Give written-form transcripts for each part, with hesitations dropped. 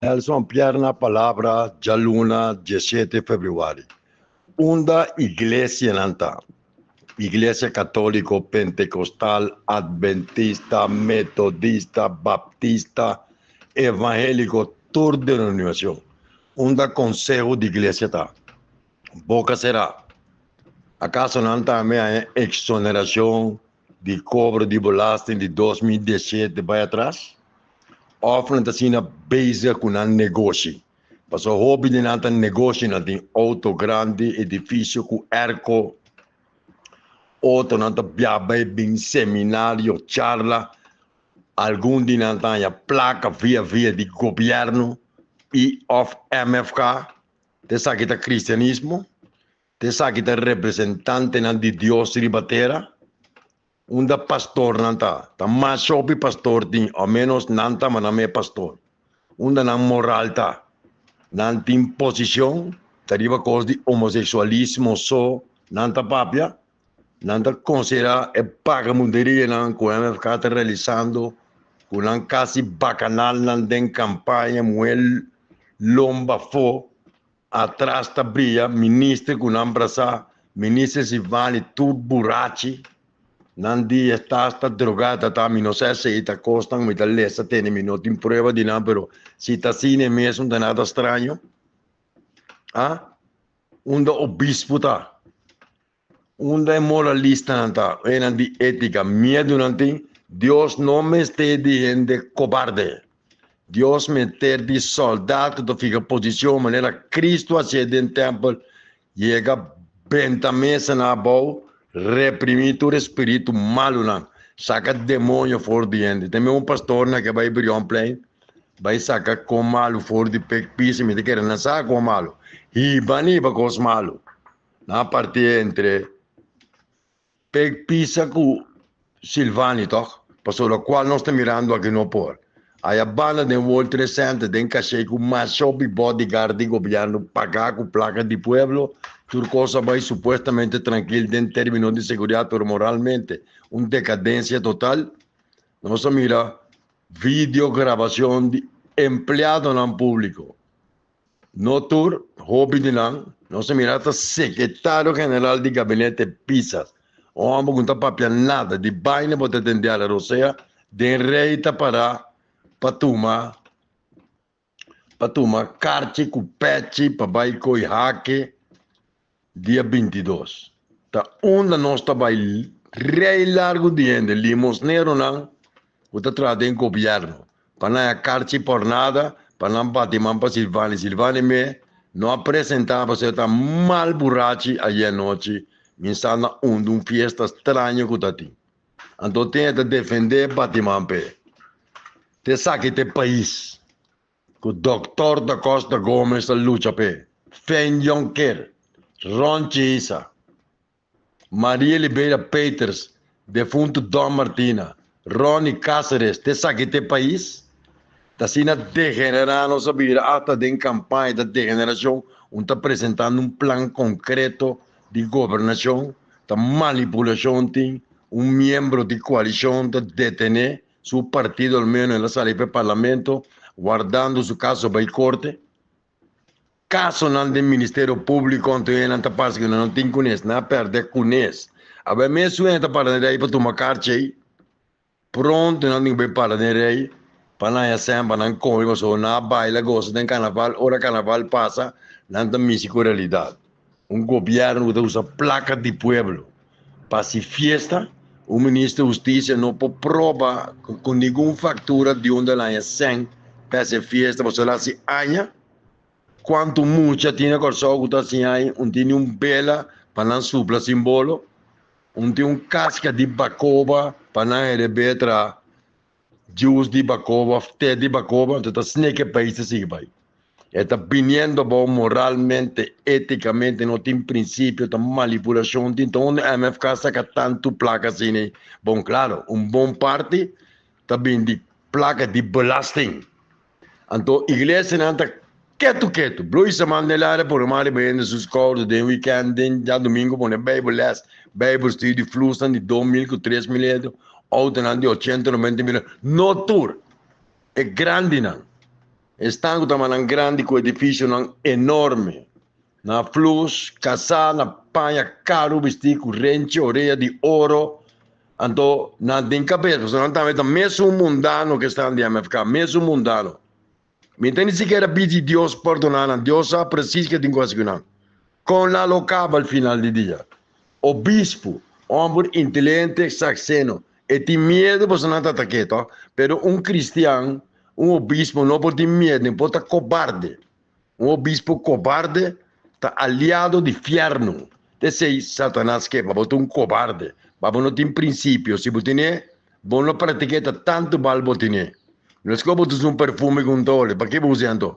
Nelson Pierna Palabra, Jaluna, 17 de febrero. Una iglesia nanta. Iglesia católico, pentecostal, adventista, metodista, baptista, evangélico, toda denominación. Una consejo de iglesia ta. Boca será. ¿Acaso no también exoneración de cobro de belasting de 2017 para atrás? Offeren dat zien bezig com um negócio. Mas o hobby de nada negócio na tem auto grande, edifício com erco, outro nada biabai bem seminário, charla, algum de nada ya placa via de governo e of MFK, te sabe que cristianismo, te sabe que representante na de Deus ribatera. Unda pastor nanta, ta mais shopping pastor din, ao menos nanta maname pastor. Unda nan moral ta, nan tin posição, tariba cos de homossexualismo so, nanta papia, nanta considera e paga munderia nan com MFK ta realizando, com nan quase bacanal nan den campanha, muel lomba fo, atrás ta bria, ministro com nan brasa, ministro Sivani, tu burachi, Nandi está drogada, tá? Não sei se está costando, me dá lesa, tem, não tem prova de nada, pero se está assim mesmo, não é nada estranho. Ah? Unda obispo, tá? Unda é moralista, tá? É de ética, medo não tem. Deus não me está de cobarde. Deus me está de soldado que fica posição, maneira Cristo assim dentro do templo, chega bem mesa na boa, reprimir todo espírito malo não, saca demônio fora de gente. Tem um pastor na que vai abrir um plane, vai sacar com malo fora de piso, me quer não sacar com malo, e bani para com os malo. Na parte entre pisa com Silvani, toh, pastor, o qual nós estamos mirando aqui no por. Aí a banda de World Trade Center tem cachê com mais shop bodyguard de governo pagar com placa de pueblo. Tudo coisa vai supostamente tranquilo em termos de segurança, mas moralmente uma decadência total. Nós mira vídeo gravação de empleado no público. No tour, hobby de não. Nós mira até secretário geral de gabinete Pisas. O homem não está papel nada de baile para atender a Roseia, de reita para tomar carte com pet, para vai coi hack. Dia 22. Tá onde nós trabalhamos, rei largo de gente, limosneiro não, o tá trazendo em governo. Para não carte por nada, para não bater para Silvani. Silvani me não apresentava, você tá mal borracho aí à noite, me está na uma festa estranha que tá tem. Então tem que defender batimão pé. Te sabe que país, que o doutor da Costa Gomes da luta pé, Fen Jonker, Ron Chiesa, Maria Oliveira Peters, defunto Dom Martina, Ronnie Cáceres, te sabe que país? Está sendo degenerado, não sabia, até em campanha da degeneração, está apresentando um plano concreto de governação, da manipulação, tem membro de coalição de detener seu partido, ao menos, na sala do parlamento, guardando seu caso para a corte. Caso não tem Ministério Público, não tem parte que não tem conhece, não perde conhece. A ver, mesmo entra para aí para tomar carte aí, pronto, não tem bem para aí, para não sempre não corre, só não baila, gosta de carnaval, hora carnaval passa, não tem música realidade. Governo que usa placa de pueblo para se fiesta, o ministro da Justiça não pode provar com nenhuma factura de onde ela é sem para se fiesta, você lá se anha. Quanto mucha tiene corso que assim aí, tem bela para não supla símbolo, tem casca de bacoba para não receber juice de bacoba, té de bacoba, então snake país assim vai. Está viniendo bom moralmente, eticamente, não tem princípio, tem manipulação, então onde a MFK saca tanto placa assim, bom, claro, bom parte também de placa de belasting. Então, a igreja não está quieto. Blue semana de lá, por mais bem nos escolas, de weekend, já domingo, põe Bible less, Bible study, flux, de 2.000, 3.000, outra de 80, 90 mil. No tour. É grande, não. Estão também grande com edifício enorme. Na flux, casa, na panha, caro, vestir, corrente, orelha de ouro. Então, não tem cabeça. Não também mesmo mundano que está em MFK, mesmo mundano. Me tem sequer pedir Deus perdonar, Deus sabe preciso que tem coisa que não. Com la locava al final do dia. O bispo, homem inteligente, saxeno. E tem medo, você não está quieto. Pero cristiano, obispo, não pode ter medo, não pode estar cobarde. Obispo cobarde está aliado de inferno. Desse Satanás que é cobarde. Mas não tem princípio. Se você tem, você não pratica tanto mal você tem. Não é que você um perfume com tole. Para que você anda?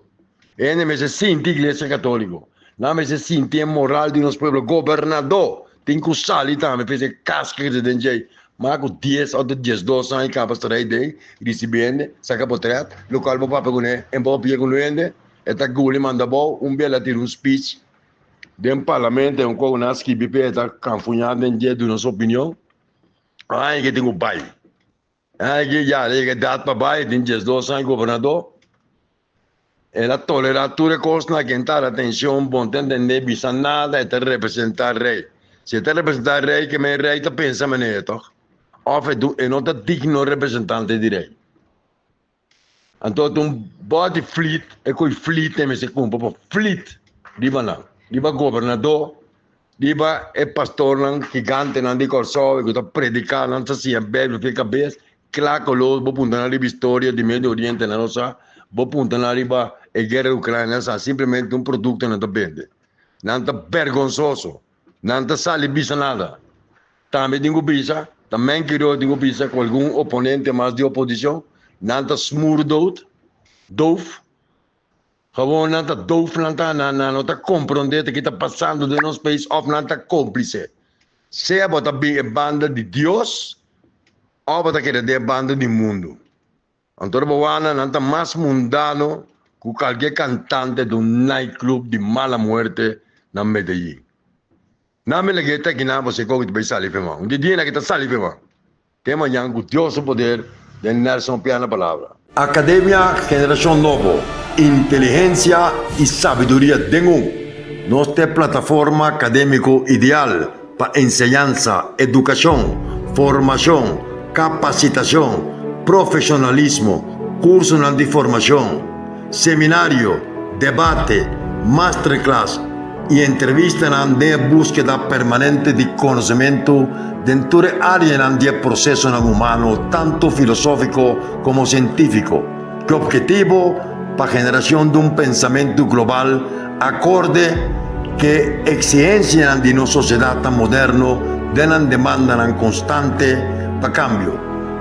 E não se sente igreja católica. Não se sente a moral de nosso povo. Governador. Tem que usar ali também. Fez casca de dentro. Mas com 10 ou 10, 12 anos, capaz de trair daí. Recebendo. Saca por trás. Local para papai com ele. Em boa pia com ele. E tá gule manda bom. Bela tira speech. Dentro do parlamento, coisa nas que BP está campanhando dentro de nossa opinião. Ai, que tem o pai. Ai, que já, que dá para pai, tem 12 anos governador. Ela toleratura costa que entrar atenção, bom entender, bisa nada, é representar rei. Se é representar rei, que me rei, tá pensa maneiro, ou é não tá digno representante de rei. Então, um body fleet, é que fleet, é se cumpre, fleet, diba não. Diba governador, diba é pastor gigante não de corso, que está predicando, não está assim, bebe, fica bem, claro que lo vou puntar na riba história do Médio Oriente, não nossa, vou puntar na riba a guerra ucraniana, simplesmente um produto não está vende, não está vergonzoso, não está sale bisa nada, também tenho bisa, também quero tenho bisa com algum oponente mais de oposição, não está smurdo, doof. Gewoon não está doof, não está compreendendo o que está passando no nosso país, ou não está cúmplice. Se é para a banda de Deus, ou para a banda do mundo. Então, não está mais mundano que qualquer cantante de nightclub de mala muerte na Medellín. Não me liguei até que não você que vai sair para mim. Um dia que está saindo para mim. Tem amanhã com Deus o poder de Nelson Piana Palavra. Academia Generación Novo, inteligencia y sabiduría de nuestra plataforma académico ideal para enseñanza, educación, formación, capacitación, profesionalismo, curso de formación, seminario, debate, masterclass y entrevista de búsqueda permanente de conocimiento dentro de área de proceso humano, tanto filosófico como científico, que objetivo para generación de un pensamiento global acorde que exigencia de una sociedad tan moderna de una demanda constante para cambio.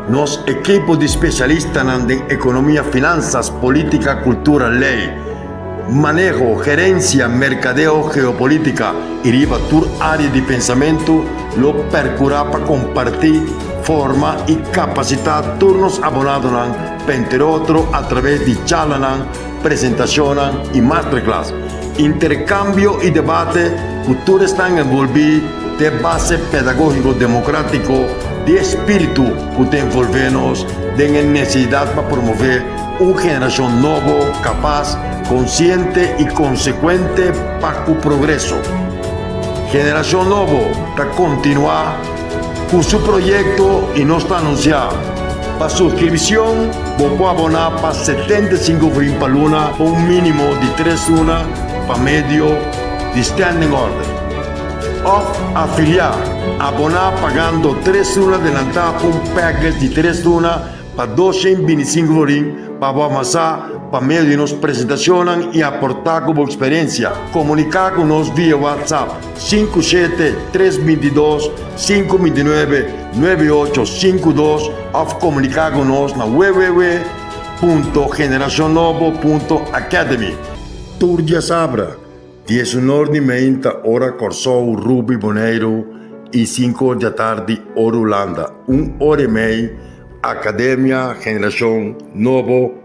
Nos equipos de especialistas en economía, finanzas, política, cultura, ley, manejo, gerencia, mercadeo, geopolítica y riba tur área de pensamiento lo percurá para compartir forma y capacitar turnos abonados entre otros a través de charlas, presentaciones y masterclass. Intercambio y debate, cultura están envolvidos de base pedagógico democrático, de espíritu que te envolvemos, de necesidad para promover una generación nueva, capaz, consciente y consecuente para su progreso. Generación Novo para continuar con su proyecto y no está anunciado. Para suscripción, vos puedes abonar para 75 green para luna, por un mínimo de 3 lunas para medio de standing order. O afiliar, abonar pagando 3 lunas adelantadas por un package de 3 lunas para 225 green para avanzar para meio de nos presentaciones y aportar como experiencia. Comunicar con nos vía WhatsApp 57-322-529-9852 o comunicar con nos na www.generacionnovo.academy. Turdia Sabra, 19h30 hora Corsou, Ruby Boneiro e 5 da tarde hora Holanda. 1 hora e meia, Academia Generación Novo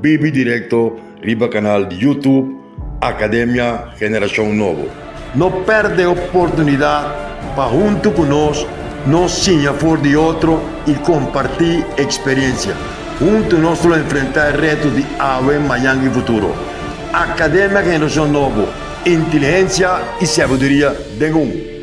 Bibi Directo, riba canal de YouTube, Academia Generación Novo. No perde oportunidad para junto con nos enseñar por de otro y compartir experiencia. Juntos nós vamos enfrentar retos de AVE amanhã e futuro. Academia Generação Novo, inteligência e sabedoria de um.